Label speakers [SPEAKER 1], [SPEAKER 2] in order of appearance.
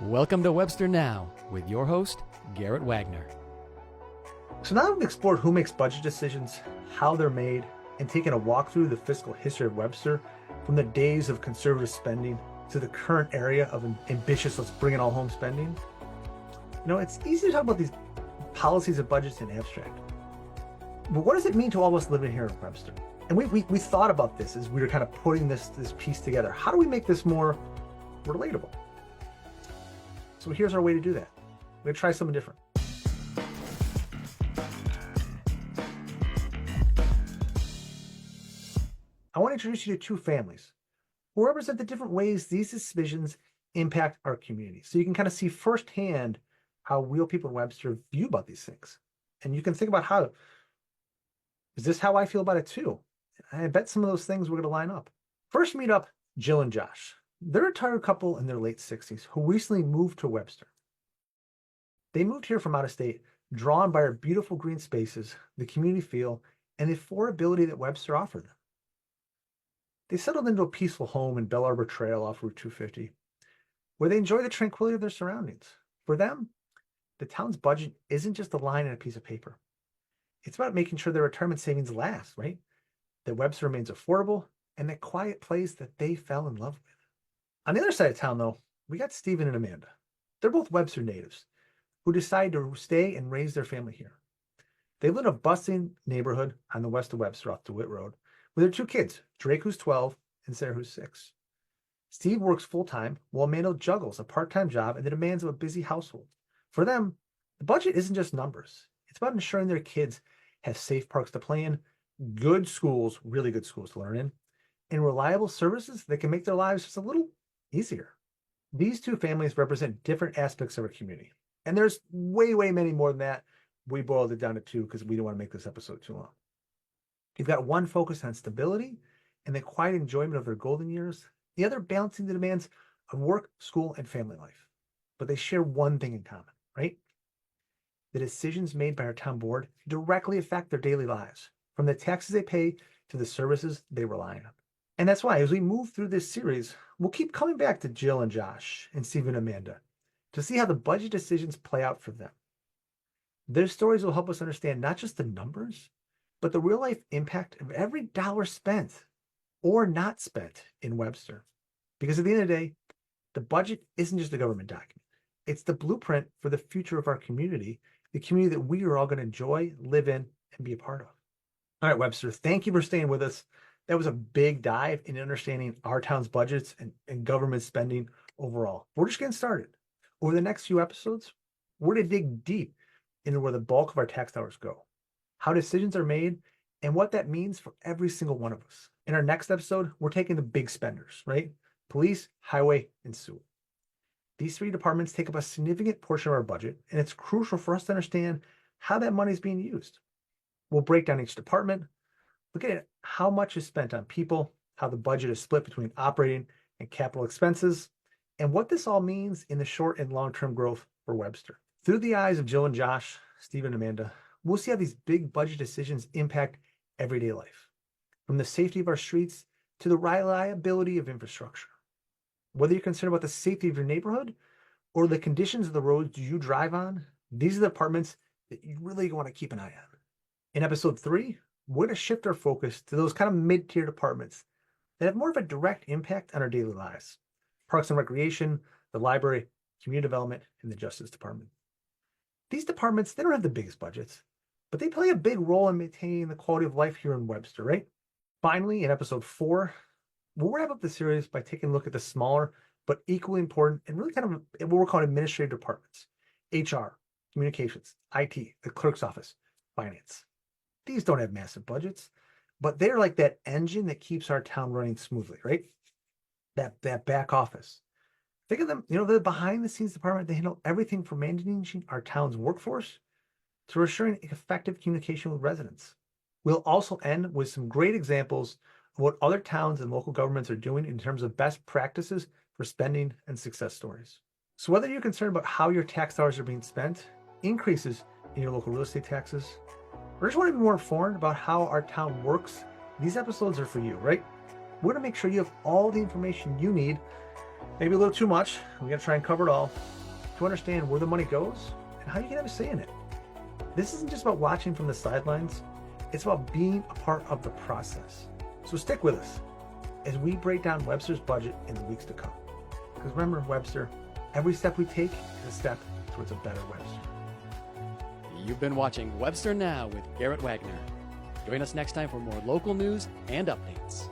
[SPEAKER 1] Welcome to Webster Now with your host, Garrett Wagner.
[SPEAKER 2] So now we've explored who makes budget decisions, how they're made, and taken a walk through the fiscal history of Webster from the days of conservative spending to the current area of ambitious, let's bring it all home spending. You know, it's easy to talk about these policies and budgets in abstract. But what does it mean to all of us living here in Webster? And we thought about this as we were kind of putting this piece together. How do we make this more relatable? So here's our way to do that. We're going to try something different. I want to introduce you to two families who represent the different ways these decisions impact our community. So you can kind of see firsthand how real people in Webster view about these things. And you can think about is this how I feel about it too? I bet some of those things we're going to line up. First, meet up Jill and Josh. They're a retired couple in their late 60s who recently moved to Webster. They moved here from out of state, drawn by our beautiful green spaces, the community feel, and the affordability that Webster offered them. They settled into a peaceful home in Bell Arbor Trail off Route 250, where they enjoy the tranquility of their surroundings. For them, the town's budget isn't just a line on a piece of paper. It's about making sure their retirement savings last, right? That Webster remains affordable and that quiet place that they fell in love with. On the other side of town, though, we got Stephen and Amanda. They're both Webster natives who decided to stay and raise their family here. They live in a bustling neighborhood on the west of Webster off DeWitt Road with their two kids, Drake, who's 12, and Sarah, who's 6. Steve works full-time while Amanda juggles a part-time job and the demands of a busy household. For them, the budget isn't just numbers. It's about ensuring their kids have safe parks to play in, good schools, really good schools to learn in, and reliable services that can make their lives just a little easier. These two families represent different aspects of our community. And there's way many more than that. We boiled it down to two because we don't want to make this episode too long. You've got one focused on stability and the quiet enjoyment of their golden years, the other balancing the demands of work, school, and family life. But they share one thing in common, right? The decisions made by our town board directly affect their daily lives, from the taxes they pay to the services they rely on. And that's why, as we move through this series, we'll keep coming back to Jill and Josh and Steve and Amanda to see how the budget decisions play out for them. Their stories will help us understand not just the numbers, but the real life impact of every dollar spent or not spent in Webster. Because at the end of the day, the budget isn't just a government document. It's the blueprint for the future of our community, the community that we are all going to enjoy, live in, and be a part of. All right, Webster, thank you for staying with us. That was a big dive in understanding our town's budgets and government spending overall. We're just getting started. Over the next few episodes, we're going to dig deep into where the bulk of our tax dollars go, how decisions are made, and what that means for every single one of us. In our next episode, we're taking the big spenders, right? Police, highway, and sewer. These three departments take up a significant portion of our budget, and it's crucial for us to understand how that money is being used. We'll break down each department, look at how much is spent on people, how the budget is split between operating and capital expenses, and what this all means in the short and long-term growth for Webster. Through the eyes of Jill and Josh, Steve and Amanda, we'll see how these big budget decisions impact everyday life, from the safety of our streets to the reliability of infrastructure. Whether you're concerned about the safety of your neighborhood or the conditions of the roads you drive on, these are the departments that you really want to keep an eye on. In episode 3, we're going to shift our focus to those kind of mid-tier departments that have more of a direct impact on our daily lives. Parks and Recreation, the library, community development, and the Justice Department. These departments, they don't have the biggest budgets, but they play a big role in maintaining the quality of life here in Webster, right? Finally, in episode 4, we'll wrap up the series by taking a look at the smaller but equally important and really kind of what we're calling administrative departments: HR, communications, IT, the clerk's office, finance. These don't have massive budgets, but they're like that engine that keeps our town running smoothly, right? That back office. Think of them, the behind the scenes department. They handle everything from managing our town's workforce to assuring effective communication with residents. We'll also end with some great examples of what other towns and local governments are doing in terms of best practices for spending and success stories. So whether you're concerned about how your tax dollars are being spent, increases in your local real estate taxes, or just want to be more informed about how our town works, these episodes are for you, right? We're going to make sure you have all the information you need maybe a little too much. We're going to try and cover it all to understand where the money goes and how you can have a say in it. This isn't just about watching from the sidelines. It's about being a part of the process. So stick with us as we break down Webster's budget in the weeks to come. Because remember, Webster, every step we take is a step towards a better Webster.
[SPEAKER 1] You've been watching Webster Now with Garrett Wagner. Join us next time for more local news and updates.